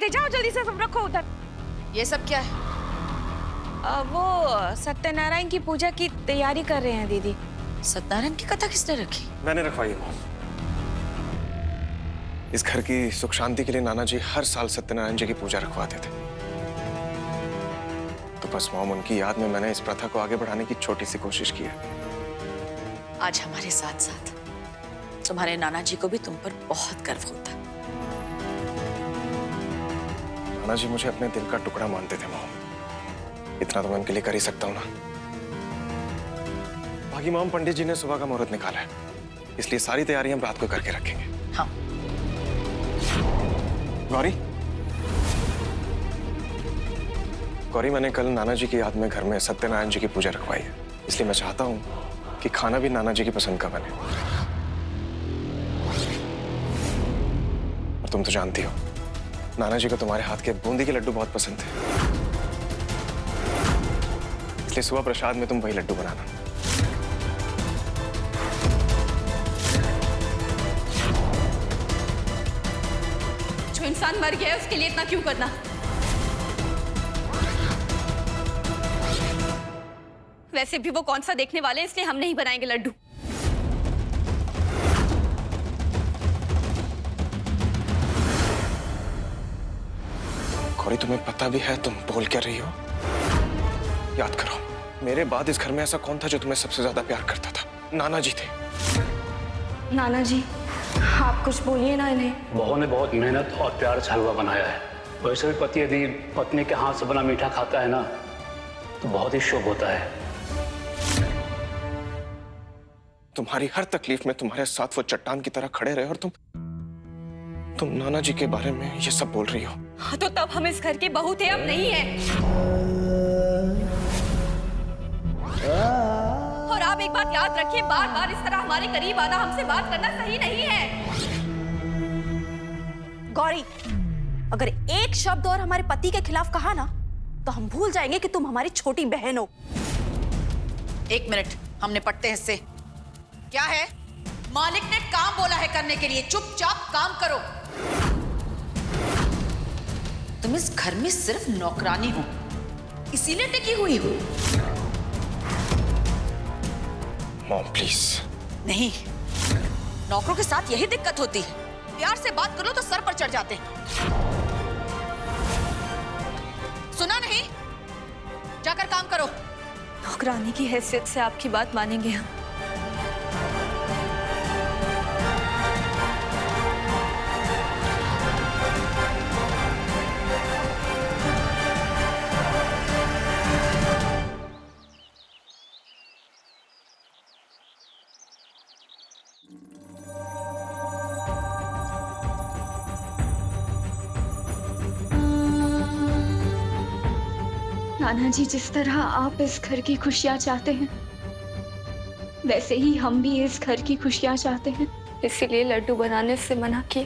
दे, जाओ जल्दी से सब रखो उधर। ये सब क्या है? वो सत्यनारायण की पूजा की तैयारी कर रहे हैं दीदी। सत्यनारायण की कथा किसने रखी? मैंने रखवाई है। इस घर की सुख शांति के लिए नाना जी हर साल सत्यनारायण जी की पूजा रखवाते थे। तो बस मॉम, उनकी याद में मैंने इस प्रथा को आगे बढ़ाने की छोटी सी कोशिश की है। आज हमारे साथ साथ तुम्हारे नाना जी को भी तुम पर बहुत गर्व होता है। नाना जी मुझे अपने दिल का टुकड़ा मानते थे मॉम, इतना तो मैं उनके लिए कर ही सकता हूँ ना। बाकी मॉम, पंडित जी ने सुबह का मुहूर्त निकाला है, इसलिए सारी तैयारी हम रात को करके रखेंगे। हाँ। गौरी, गौरी, मैंने कल नाना जी की याद में घर में सत्यनारायण जी की पूजा रखवाई है, इसलिए मैं चाहता हूँ कि खाना भी नाना जी की पसंद का बने। और तुम तो जानती हो, नाना जी को तुम्हारे हाथ के बूंदी के लड्डू बहुत पसंद थे, इसलिए सुबह प्रसाद में तुम वही लड्डू बनाना। जो इंसान मर गया है उसके लिए इतना क्यों करना? वैसे भी वो कौन सा देखने वाले हैं, इसलिए हम नहीं बनाएंगे लड्डू। गौरी, तुम्हें पता भी है तुम बोल क्या रही हो? याद करो, मेरे बाद इस घर में ऐसा कौन था जो तुम्हें सबसे ज्यादा प्यार करता था? नाना जी थे। नाना जी, आप कुछ बोलिए ना इन्हें। बहू ने बहुत मेहनत और प्यार से हलवा बनाया है। वैसे भी पति यदि पत्नी के हाथ से बना मीठा खाता है ना, तो बहुत ही शुभ होता है। तुम्हारी हर तकलीफ में तुम्हारे साथ वो चट्टान की तरह खड़े रहे, और तुम नाना जी के बारे में ये सब बोल रही हो। हाँ, तो तब हम इस घर के बहू थे, अब नहीं है। और आप एक बात याद रखिए, बार बार इस तरह हमारे करीब आना, हमसे बात करना सही नहीं है। गौरी, अगर एक शब्द और हमारे पति के खिलाफ कहा ना, तो हम भूल जाएंगे कि तुम हमारी छोटी बहन हो। एक मिनट, हम निपटते हैं इससे। क्या है? मालिक ने काम बोला है करने के लिए, चुपचाप काम करो। तुम इस घर में सिर्फ नौकरानी हो, इसीलिए टिकी हुई हो। Mom please. नहीं, नौकरों के साथ यही दिक्कत होती है, प्यार से बात करो तो सर पर चढ़ जाते हैं। सुना नहीं? जाकर काम करो। नौकरानी की हैसियत से आपकी बात मानेंगे हम। नाना जी, जिस तरह आप इस घर की खुशियां चाहते हैं, वैसे ही हम भी इस घर की खुशियां चाहते हैं। इसीलिए लड्डू बनाने से मना किया,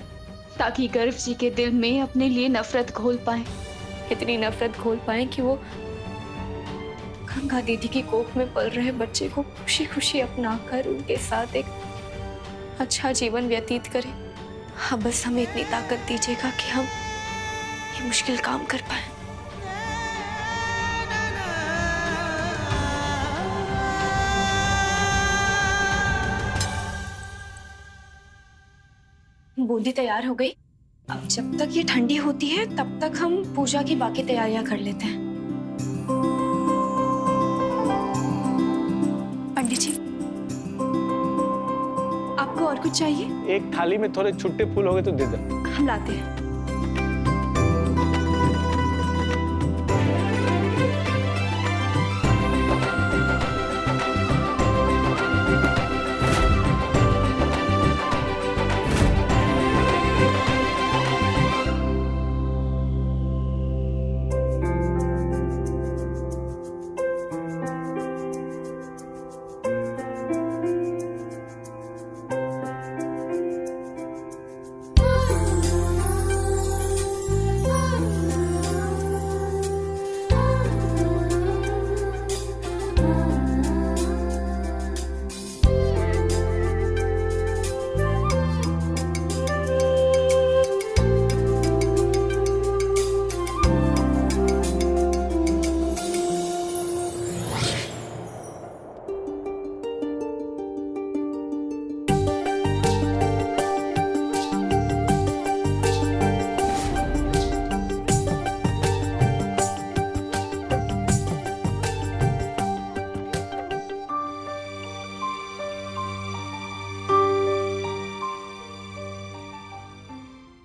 ताकि गर्व जी के दिल में अपने लिए नफरत घोल पाए। इतनी नफरत घोल पाए कि वो गंगा दीदी की कोख में पल रहे बच्चे को खुशी खुशी अपना कर उनके साथ एक अच्छा जीवन व्यतीत करें। हाँ, बस हमें इतनी ताकत दीजिएगा कि हम ये मुश्किल काम कर पाए। बूंदी तैयार हो गई। अब जब तक ये ठंडी होती है तब तक हम पूजा की बाकी तैयारियां कर लेते हैं। पंडित जी, आपको और कुछ चाहिए? एक थाली में थोड़े छुट्टे फूल हो गए तो दे दो। हम लाते हैं।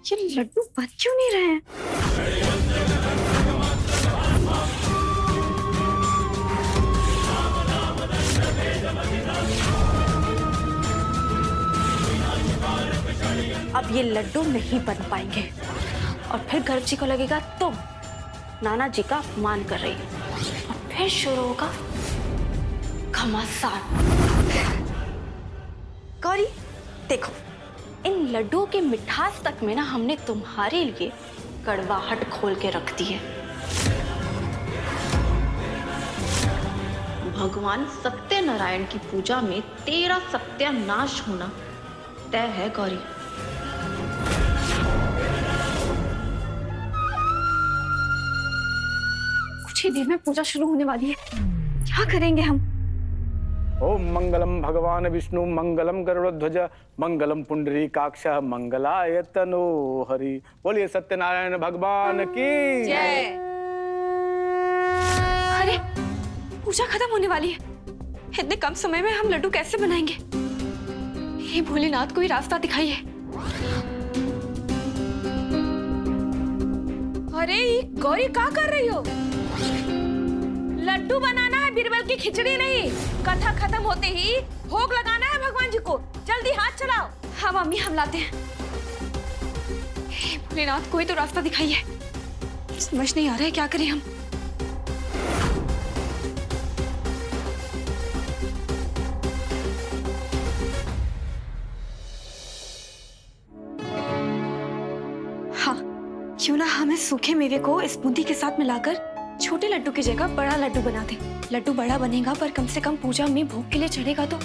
ये लड्डू बन क्यों नहीं रहे हैं? अब ये लड्डू नहीं बन पाएंगे और फिर गर्व जी को लगेगा तुम नाना जी का अपमान कर रही हो और फिर शुरू होगा घमासान। गौरी देखो, इन लड्डुओं के मिठास तक में ना हमने तुम्हारे लिए कड़वाहट खोल के रख दी है। भगवान सत्यनारायण की पूजा में तेरा सत्यानाश होना तय है गौरी। कुछ ही देर में पूजा शुरू होने वाली है, क्या करेंगे हम? ओम मंगलम भगवान विष्णु मंगलम गरुड़ध्वज मंगलम पुंडरीकाक्ष मंगलाय तनो हरि। बोलिए सत्यनारायण भगवान की जय। अरे पूजा खत्म होने वाली है, इतने कम समय में हम लड्डू कैसे बनाएंगे? हे भोलेनाथ, कोई रास्ता दिखाइए। अरे गौरी क्या कर रही हो? लड्डू बनाना है, बिरबल की खिचड़ी नहीं। कथा खत्म होते ही भोग लगाना है भगवान जी को। जल्दी हाथ चलाओ। हाँ मम्मी, हम लाते हैं। हे भोलेनाथ, कोई तो रास्ता दिखाइए। समझ नहीं आ रहा है क्या करें हम। हाँ, क्यों ना हम इस सूखे मेवे को इस बूंदी के साथ मिलाकर छोटे लड्डू की जगह बड़ा लड्डू बना दें। लड्डू बड़ा बनेगा पर कम से कम पूजा में भोग के लिए चढ़ेगा तो।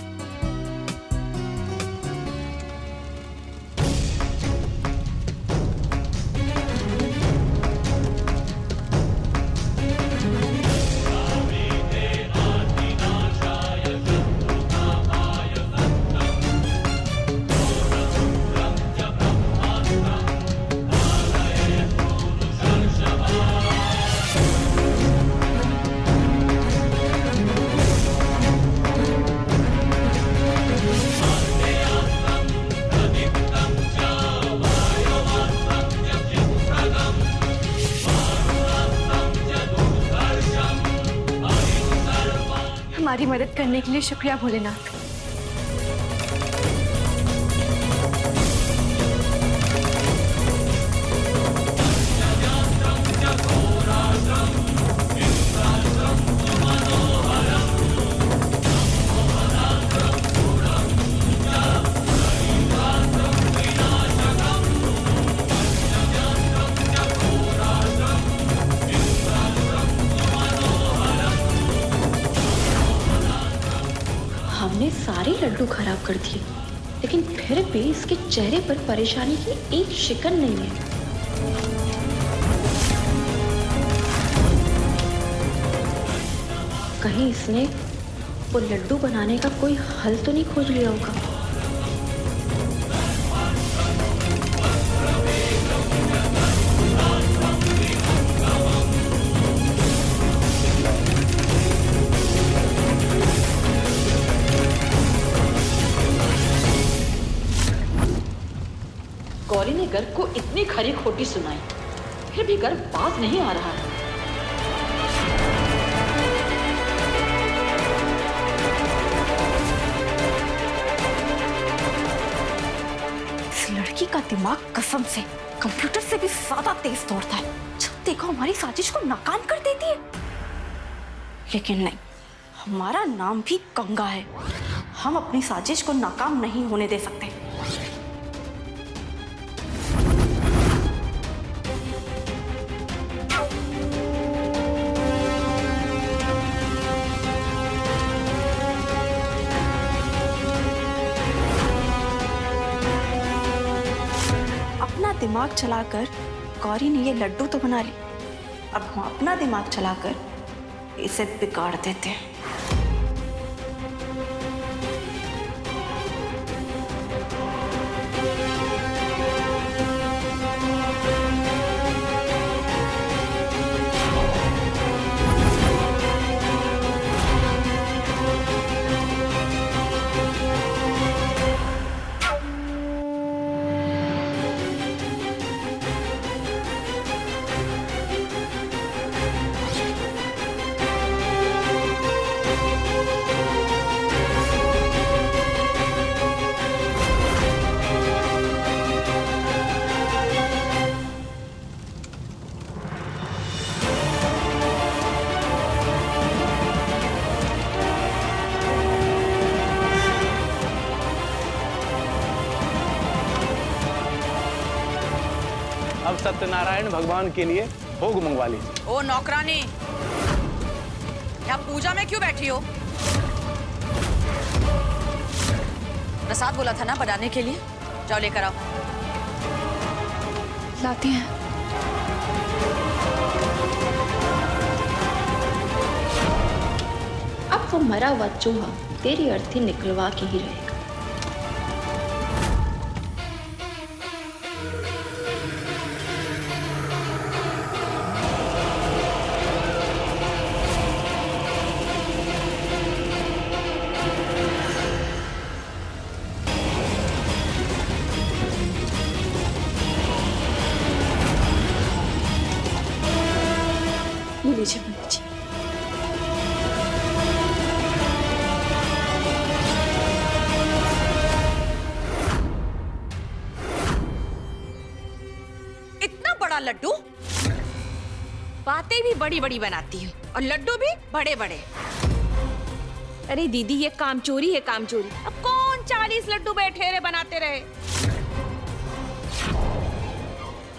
हमारी मदद करने के लिए शुक्रिया भोलेनाथ। हमने सारे लड्डू खराब कर दिए, लेकिन फिर भी इसके चेहरे पर परेशानी की एक शिकन नहीं है। कहीं इसने वो लड्डू बनाने का कोई हल तो नहीं खोज लिया होगा। गौरी ने गर्ग को इतनी खरी खोटी सुनाई, फिर भी गर्ग बाज नहीं आ रहा है। इस लड़की का दिमाग कसम से कंप्यूटर से भी ज्यादा तेज दौड़ता है। जब देखो हमारी साजिश को नाकाम कर देती है। लेकिन नहीं, हमारा नाम भी गंगा है। हम अपनी साजिश को नाकाम नहीं होने दे सकते। अपना दिमाग चलाकर गौरी ने ये लड्डू तो बना ली, अब हम अपना दिमाग चलाकर इसे बिगाड़ देते हैं। सत्यनारायण भगवान के लिए भोग मंगवा लीजिए। ओ नौकरानी, यहाँ पूजा में क्यों बैठी हो? प्रसाद बोला था ना बनाने के लिए, जाओ लेकर आओ। लाते हैं। अब वो मरा हुआ चूहा तेरी अर्थी निकलवा के ही रहेगा। ये लीजिए पंडित जी। इतना बड़ा लड्डू? बातें भी बड़ी बड़ी बनाती है और लड्डू भी बड़े बड़े। अरे दीदी, ये कामचोरी है, कामचोरी। अब कौन 40 लड्डू बैठे रहे बनाते रहे?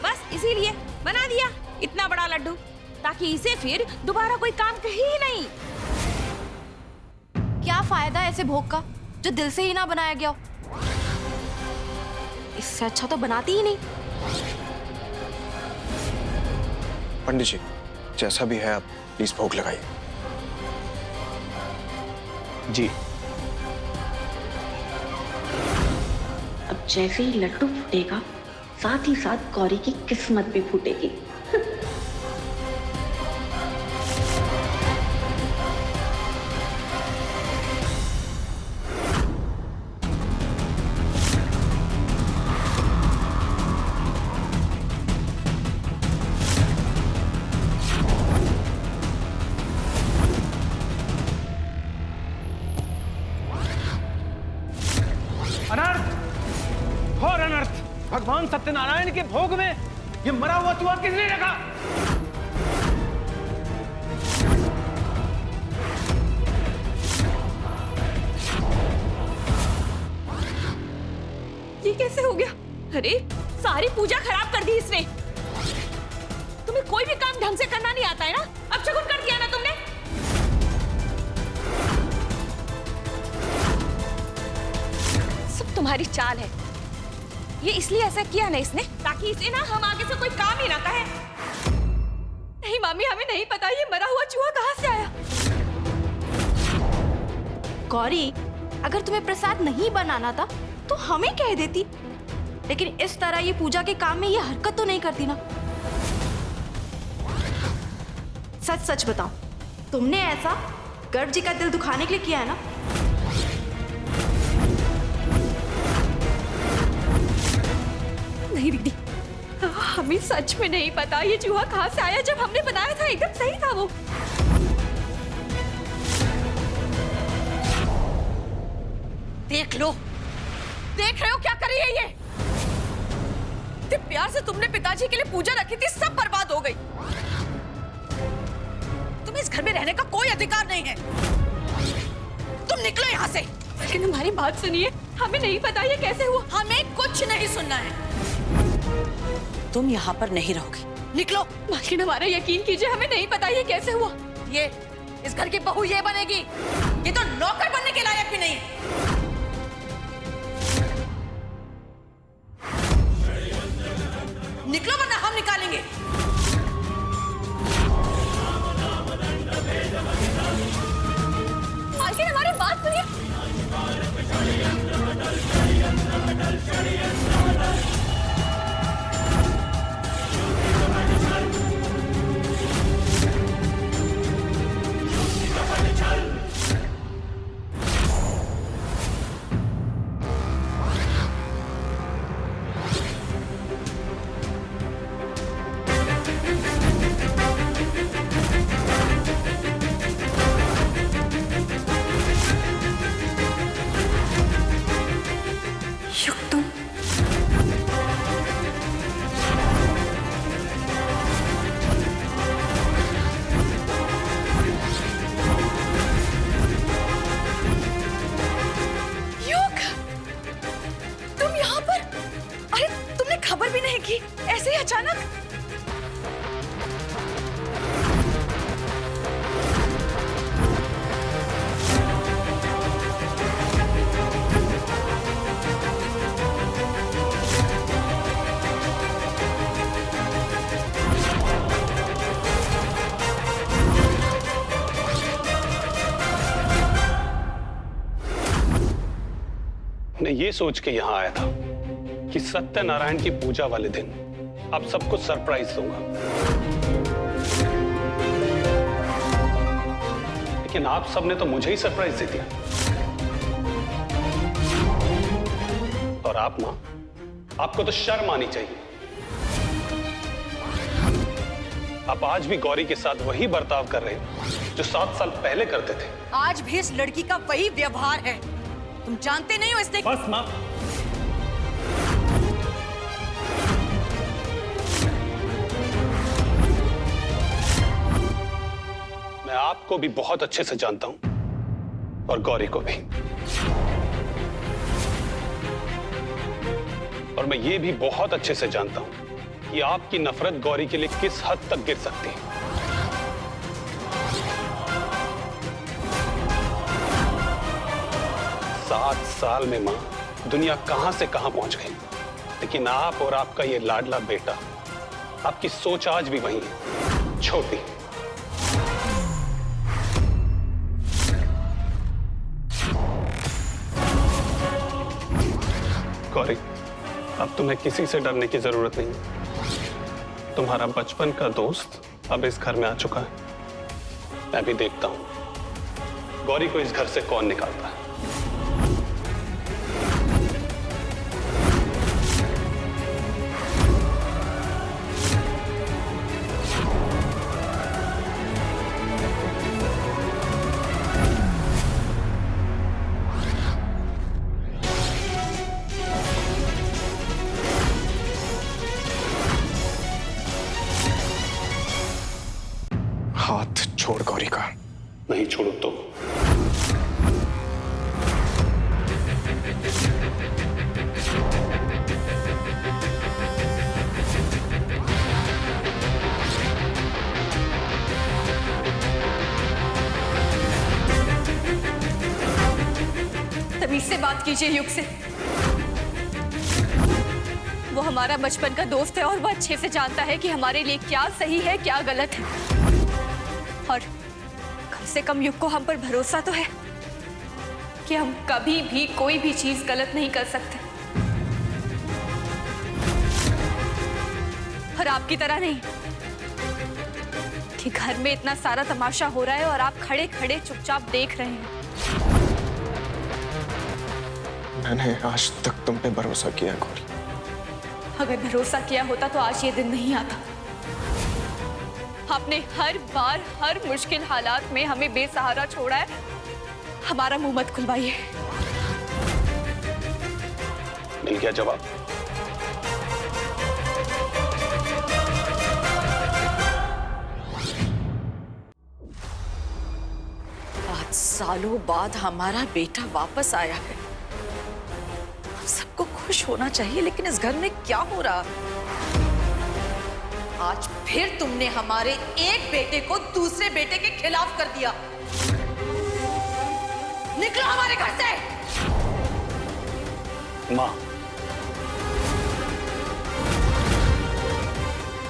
बस इसीलिए बना दिया इतना बड़ा लड्डू, ताकि इसे फिर दोबारा कोई काम कहे ही नहीं। क्या फायदा ऐसे भोग का जो दिल से ही ना बनाया गया हो? इससे अच्छा तो बनाती ही नहीं। पंडित जी, जैसा भी है आप प्लीज भोग लगाइए। जी। अब जैसे ही लड्डू फूटेगा, साथ ही साथ गौरी की किस्मत भी फूटेगी। अनर्थ, घोर अनर्थ। भगवान सत्यनारायण के भोग में ये मरा हुआ चूहा किसने रखा? ये कैसे हो गया? अरे सारी पूजा खराब कर दी इसने। तुम्हें कोई भी काम ढंग से करना नहीं आता है ना? अब शगुन कर दिया ना तुमने। सब तुम्हारी चाल है। ये इसलिए ऐसा किया ना इसने, ताकि इसे ना हम आगे से कोई काम ही ना कहे। नहीं मामी, हमें नहीं पता ये मरा हुआ चूहा कहाँ से आया। गौरी, अगर तुम्हें प्रसाद नहीं बनाना था तो हमें कह देती, लेकिन इस तरह ये पूजा के काम में ये हरकत तो नहीं करती ना। सच सच बताओ, तुमने ऐसा गर्भ जी का दिल दुखाने के लिए किया है ना? नहीं दीदी, हमें सच में नहीं पता ये चूहा कहाँ से आया। जब हमने बनाया था एकदम सही था वो। देख लो, देख रहे हो क्या कर रही है ये? इतने प्यार से तुमने पिताजी के लिए पूजा रखी थी, सब बर्बाद हो गई। तुम्हें इस घर में रहने का कोई अधिकार नहीं है। तुम निकलो यहाँ से। लेकिन हमारी बात सुनिए, हमें नहीं पता ये कैसे हुआ। हमें कुछ नहीं सुनना है। तुम यहाँ पर नहीं रहोगी, निकलो। मालकिन, हमारा यकीन कीजिए, हमें नहीं पता ये कैसे हुआ। ये इस घर की बहू ये बनेगी, ये तो नौकर बनने के लायक भी नहीं है। निकलो वरना हम निकालेंगे। मालकिन, हमारी बात सुनिए। युक्तम ऐसे ही अचानक? मैं ये सोच के यहाँ आया था कि सत्यनारायण की पूजा वाले दिन आप सबको सरप्राइज दूंगा, लेकिन आप सबने तो मुझे ही सरप्राइज दे दिया। और आप मां, आपको तो शर्म आनी चाहिए। आप आज भी गौरी के साथ वही बर्ताव कर रहे हैं जो 7 साल पहले करते थे। आज भी इस लड़की का वही व्यवहार है। तुम जानते नहीं हो इसने। बस मां, मैं आपको भी बहुत अच्छे से जानता हूं और गौरी को भी। और मैं ये भी बहुत अच्छे से जानता हूं कि आपकी नफरत गौरी के लिए किस हद तक गिर सकती है। 7 साल में मां दुनिया कहां से कहां पहुंच गई, लेकिन आप और आपका ये लाडला बेटा, आपकी सोच आज भी वही है, छोटी। गौरी, अब तुम्हें किसी से डरने की जरूरत नहीं। तुम्हारा बचपन का दोस्त अब इस घर में आ चुका है। मैं भी देखता हूं गौरी को इस घर से कौन निकालता है। हाथ छोड़ गौरी का। नहीं छोड़ो तो तमीज से बात कीजिए युग से। वो हमारा बचपन का दोस्त है और वो अच्छे से जानता है कि हमारे लिए क्या सही है क्या गलत है। और कम से कम युग को हम पर भरोसा तो है कि हम कभी भी कोई भी चीज गलत नहीं कर सकते। और आपकी तरह नहीं कि घर में इतना सारा तमाशा हो रहा है और आप खड़े खड़े चुपचाप देख रहे हैं। मैंने आज तक तुम पे भरोसा किया गौरी। अगर भरोसा किया होता तो आज ये दिन नहीं आता। आपने हर बार हर मुश्किल हालात में हमें बेसहारा छोड़ा है। हमारा मुंह मत खुलवाइए। मिल गया जवाब। आज सालों बाद हमारा बेटा वापस आया है। हम सबको खुश होना चाहिए, लेकिन इस घर में क्या हो रहा? आज फिर तुमने हमारे एक बेटे को दूसरे बेटे के खिलाफ कर दिया। निकलो हमारे घर से। मां,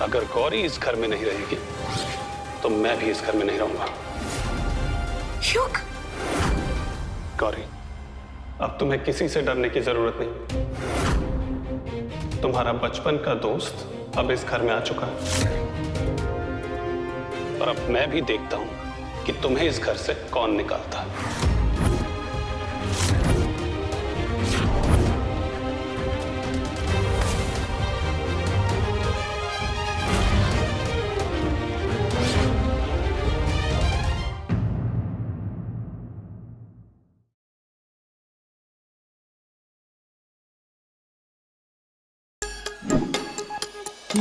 अगर गौरी इस घर में नहीं रहेगी तो मैं भी इस घर में नहीं रहूंगा। युग, गौरी, अब तुम्हें किसी से डरने की जरूरत नहीं। तुम्हारा बचपन का दोस्त अब इस घर में आ चुका है और अब मैं भी देखता हूं कि तुम्हें इस घर से कौन निकालता है।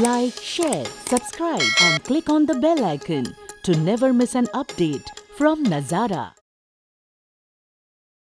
Like, share, subscribe and click on the bell icon to never miss an update from Nazara.